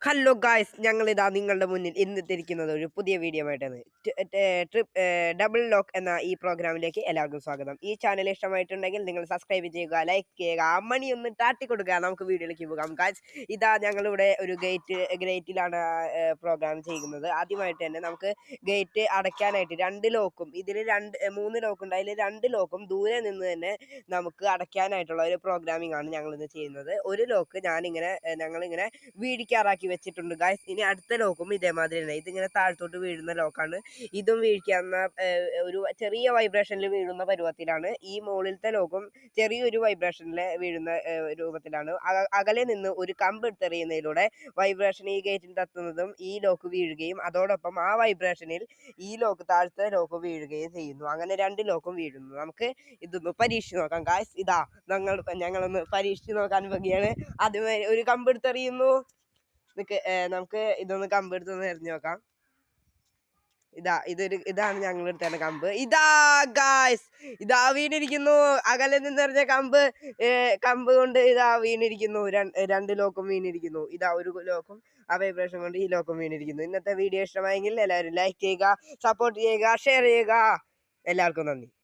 Hello guys, ഞങ്ങളിതാ നിങ്ങളുടെ മുന്നിൽ ഇന്നെത്തിയിരിക്കുന്നത് ഒരു പുതിയ വീഡിയോ ആയിട്ടാണ്. ഡബിൾ ലോക്ക് എന്ന ഈ പ്രോഗ്രാമിലേക്ക് എല്ലാവർക്കും സ്വാഗതം. ഈ ചാനൽ ഇഷ്ടമായിട്ടുണ്ടെങ്കിൽ നിങ്ങൾ സബ്സ്ക്രൈബ് ചെയ്യുക, ലൈക്ക് ചെയ്യുക, മണി ഒന്ന് താട്ടി കൊടുക്കുക. നമുക്ക് വീഡിയോയിലേക്ക് പോകാം ഗായ്സ്. ഇതാ ഞങ്ങളിവിടെ ഒരു ഗ്രേറ്റിലാണ് പ്രോഗ്രാം ചെയ്യുന്നത്. ആദ്യമായിട്ട് തന്നെ നമുക്ക് ഗേറ്റ് അടയ്ക്കാനായിട്ട് രണ്ട് ലോക്കും, ഇതിൽ മൂന്ന് ലോക്കുണ്ട്. അതിൽ രണ്ട് ലോക്കും ദൂരെ നിന്ന് തന്നെ നമുക്ക് അടയ്ക്കാനായിട്ടുള്ള ഒരു പ്രോഗ്രാമിംഗ് ആണ് ഞങ്ങളിന്ന് ചെയ്യുന്നത്. ഒരു ലോക്ക് ഞങ്ങളിങ്ങനെ വീഴിക്കാറാക്കി വെച്ചിട്ടുണ്ട് ഗായ്സ്. ഇനി അടുത്ത ലോക്കും ഇതേമാതിരി തന്നെ, ഇതിങ്ങനെ താഴത്തോട്ട് വീഴുന്ന ലോക്കാണ്. ഇതും വീഴിക്കാവുന്ന ഒരു ചെറിയ വൈബ്രേഷനിൽ വീഴുന്ന പരുവത്തിലാണ്. ഈ മുകളിലത്തെ ലോക്കും ചെറിയൊരു വൈബ്രേഷനിൽ വീഴുന്ന രൂപത്തിലാണ്. അകലെ നിന്ന് ഒരു കമ്പ് എടുത്തെറിയുന്നതിലൂടെ വൈബ്രേഷൻ ഈ ഗേറ്റിൽ തട്ടുന്നതും ഈ ലോക്ക് വീഴുകയും അതോടൊപ്പം ആ വൈബ്രേഷനിൽ ഈ ലോക്ക് താഴത്തെ ലോക്ക് വീഴുകയും ചെയ്യുന്നു. അങ്ങനെ രണ്ട് ലോക്കും വീഴുന്നു. നമുക്ക് ഇതൊന്ന് പരീക്ഷിച്ച് നോക്കാം ഗായ്സ്. ഇതാ ഞങ്ങളൊന്ന് പരീക്ഷിച്ച് നോക്കാൻ പോകുകയാണ്. ആദ്യമേ ഒരു കമ്പ് എടുത്തെറിയുന്നു. നമുക്ക് ഇതൊന്ന് കമ്പ് എടുത്തൊന്ന് എറിഞ്ഞു നോക്കാം. ഇതാണ് ഞങ്ങൾ എടുത്തേണ്ട കമ്പ്. ഇതാ ഗായ്സ്, ഇതാ വീണിരിക്കുന്നു. അകലെ നിന്നെറിഞ്ഞ കമ്പ് കൊണ്ട് ഇതാ വീണിരിക്കുന്നു. രണ്ട് ലോക്കും വീണിരിക്കുന്നു. ഇതാ ഒരു ലോക്കും ആ വൈബ്രേഷൻ കൊണ്ട് ഈ ലോക്കും വീണിരിക്കുന്നു. ഇന്നത്തെ വീഡിയോ ഇഷ്ടമായെങ്കിൽ എല്ലാവരും ലൈക്ക് ചെയ്യുക, സപ്പോർട്ട് ചെയ്യുക, ഷെയർ ചെയ്യുക. എല്ലാവർക്കും നന്ദി.